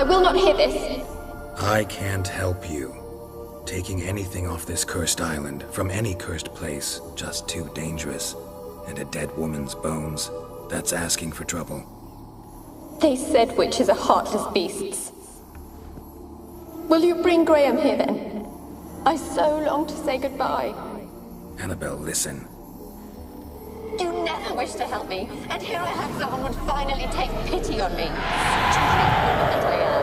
will not hear this. I can't help you. Taking anything off this cursed island, from any cursed place, just too dangerous. And a dead woman's bones, that's asking for trouble. They said witches are heartless beasts. Will you bring Graham here then? I so long to say goodbye. Annabelle, listen. You never wished to help me, and here I have someone would finally take pity on me. Stupid woman that I am.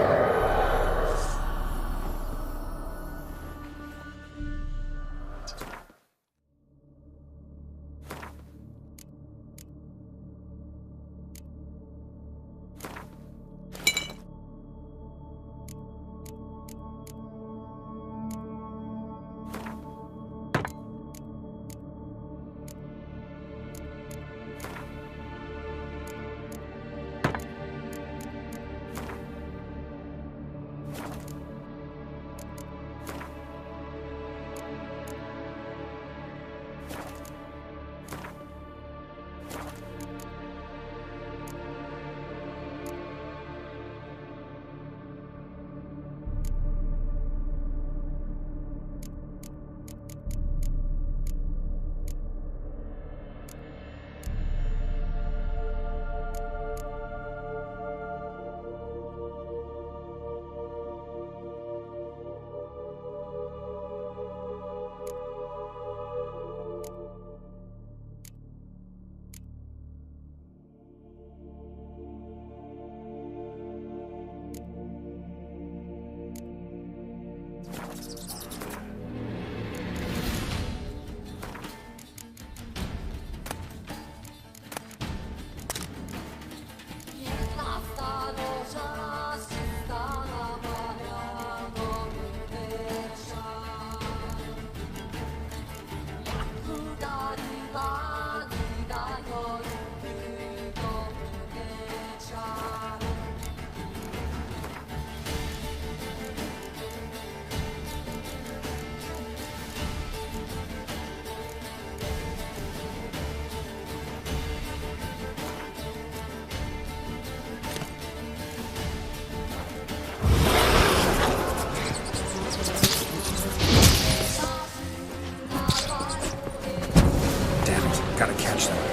Gotta catch them.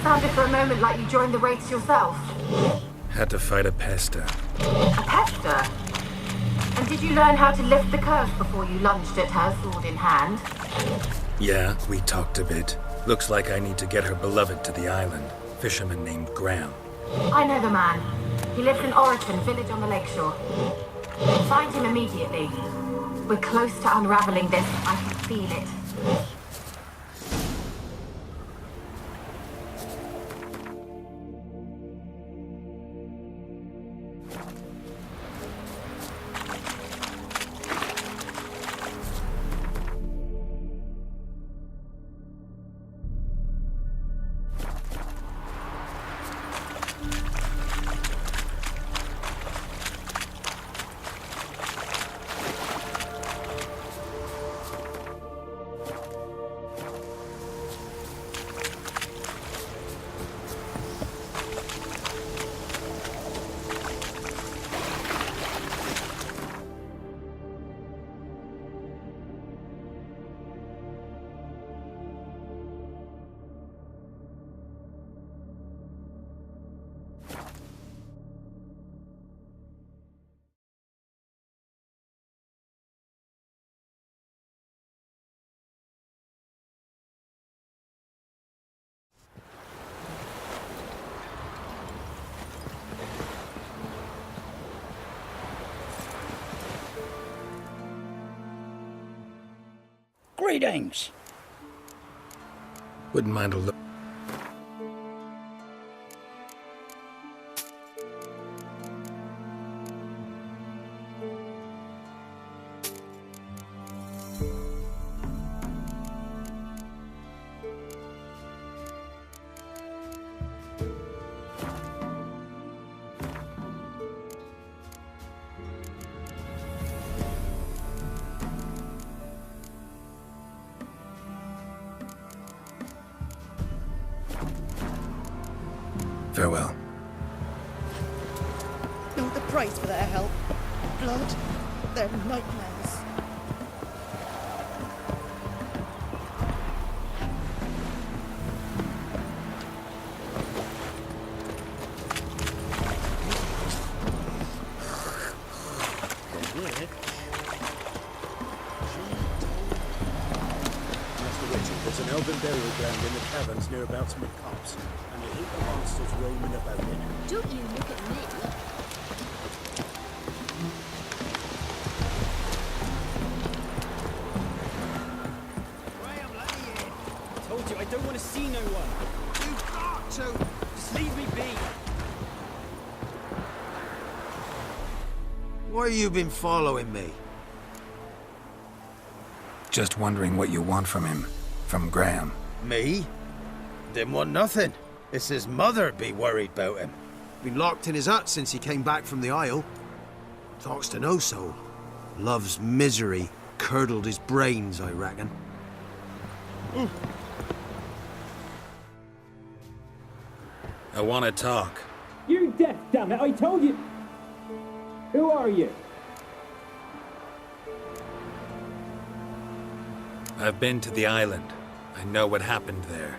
sounded for a moment like you joined the raids yourself. Had to fight a pester. A pester? And did you learn how to lift the curse before you lunged at her, sword in hand? Yeah, we talked a bit. Looks like I need to get her beloved to the island. Fisherman named Graham. I know the man. He lives in Orriton, village on the lakeshore. Find him immediately. We're close to unraveling this. I can feel it. Greetings. Wouldn't mind a look. Farewell. Not the price for their help. Blood, their nightmares. There's an elven burial ground in the caverns near about some copse, and a heap of monsters roaming about it. Don't you look at me. Graham, let me in. I told you, I don't want to see no one. You've got to. Just leave me be. Why you been following me? Just wondering what you want from him. From Graham. Me? Didn't want nothing. It's his mother be worried about him. Been locked in his hut since he came back from the Isle. Talks to no soul. Love's misery curdled his brains, I reckon. I want to talk. You're deaf, damn it! I told you! Who are you? I've been to the island. I know what happened there.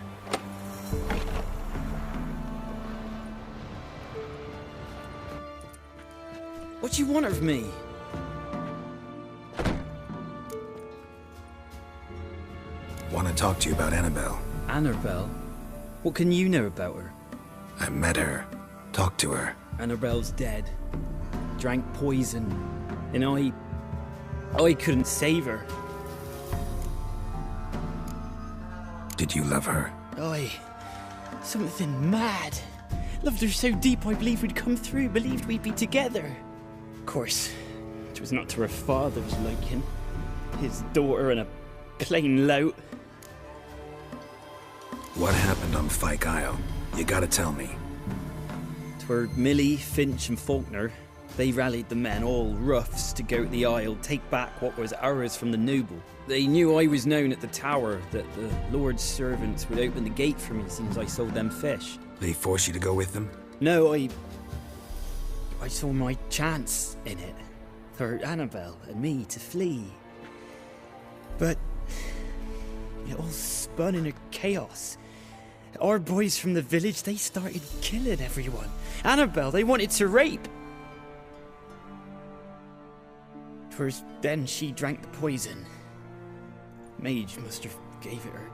What do you want of me? Want to talk to you about Annabelle. Annabelle? What can you know about her? I met her. Talked to her. Annabelle's dead. Drank poison. And I couldn't save her. Did you love her? Something mad. Loved her so deep I believed we'd come through, believed we'd be together. Of course, it was not to her father's liking. His daughter and a plain lout. What happened on Fyke Isle? You gotta tell me. 'Twere Millie, Finch and Faulkner. They rallied the men, all roughs, to go to the Isle, take back what was ours from the noble. They knew I was known at the tower, that the Lord's servants would open the gate for me as soon as I sold them fish. They force you to go with them? No, I saw my chance in it. For Annabelle and me to flee. But it all spun in a chaos. Our boys from the village, they started killing everyone. Annabelle, they wanted to rape. 'Twas then she drank the poison. Mage must have gave it her.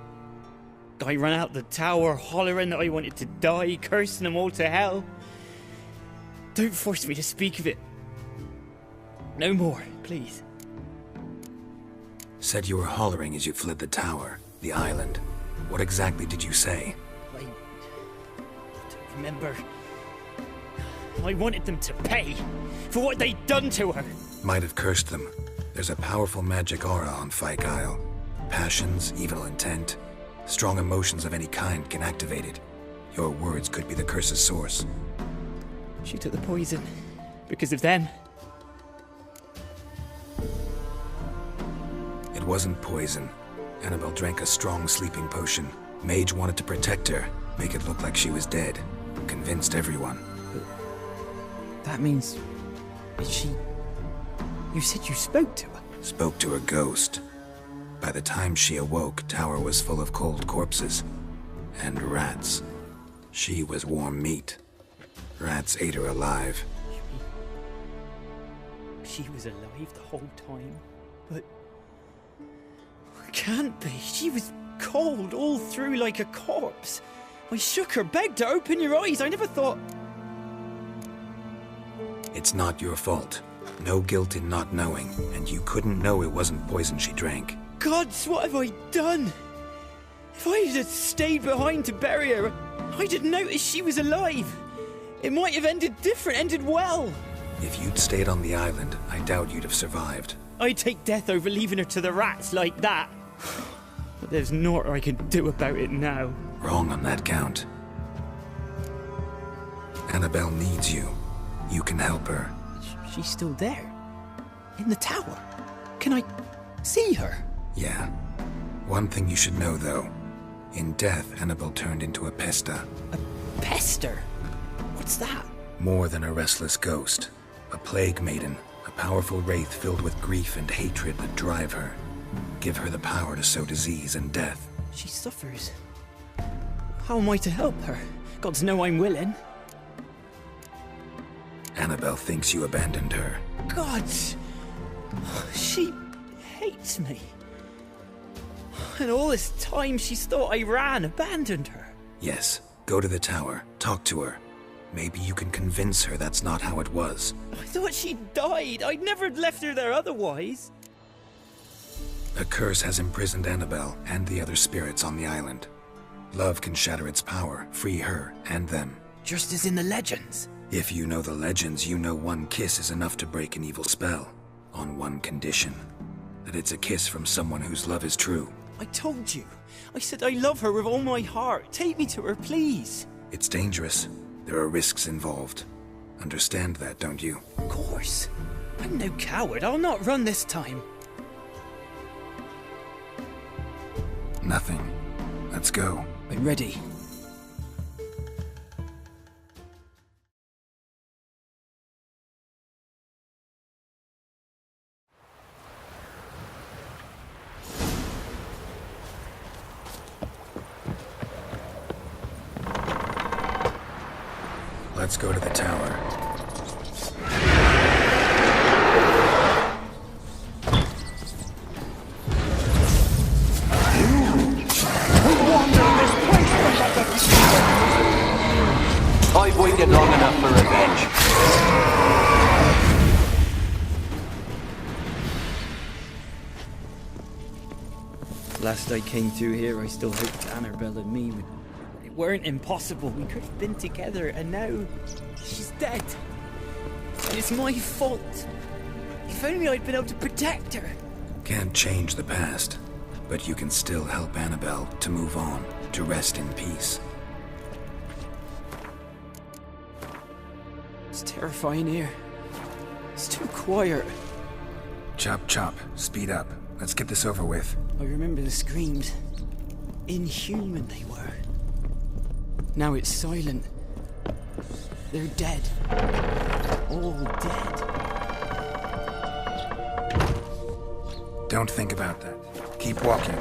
I ran out the tower hollering that I wanted to die, cursing them all to hell. Don't force me to speak of it. No more, please. Said you were hollering as you fled the tower, the island. What exactly did you say? I don't remember. I wanted them to pay for what they'd done to her. Might have cursed them. There's a powerful magic aura on Fyke Isle. Passions, evil intent, strong emotions of any kind can activate it. Your words could be the curse's source. She took the poison because of them. It wasn't poison. Annabelle drank a strong sleeping potion. Mage wanted to protect her, make it look like she was dead. Convinced everyone. That means... Is she... You said you spoke to her? Spoke to a ghost. By the time she awoke, Tower was full of cold corpses. And rats. She was warm meat. Rats ate her alive. She was alive the whole time? But... Can't be. She was cold all through like a corpse. I shook her, begged her, open your eyes. I never thought... It's not your fault. No guilt in not knowing, and you couldn't know it wasn't poison she drank. Gods, what have I done? If I had stayed behind to bury her, I'd have noticed she was alive. It might have ended different, ended well. If you'd stayed on the island, I doubt you'd have survived. I'd take death over leaving her to the rats like that. But there's naught I can do about it now. Wrong on that count. Annabelle needs you. You can help her. She's still there? In the tower? Can I see her? Yeah. One thing you should know, though. In death, Annabelle turned into a pesta. A pester? What's that? More than a restless ghost. A plague maiden. A powerful wraith filled with grief and hatred that drive her. Give her the power to sow disease and death. She suffers. How am I to help her? Gods know I'm willing. Annabelle thinks you abandoned her. Gods! She hates me. And all this time she's thought I abandoned her. Yes, go to the tower, talk to her. Maybe you can convince her that's not how it was. I thought she died. I'd never left her there otherwise. A curse has imprisoned Annabelle and the other spirits on the island. Love can shatter its power, free her and them. Just as in the legends. If you know the legends, you know one kiss is enough to break an evil spell. On one condition. That it's a kiss from someone whose love is true. I told you. I said I love her with all my heart. Take me to her, please. It's dangerous. There are risks involved. Understand that, don't you? Of course. I'm no coward. I'll not run this time. Nothing. Let's go. I'm ready. Let's go to the tower. I've waited long enough for revenge. Last I came through here, I still hoped Annabelle and me weren't impossible. We could have been together, and now she's dead. And it's my fault. If only I'd been able to protect her. Can't change the past, but you can still help Annabelle to move on, to rest in peace. It's terrifying here. It's too quiet. Chop, chop. Speed up. Let's get this over with. I remember the screams. Inhuman they were. Now it's silent. They're dead. All dead. Don't think about that. Keep walking.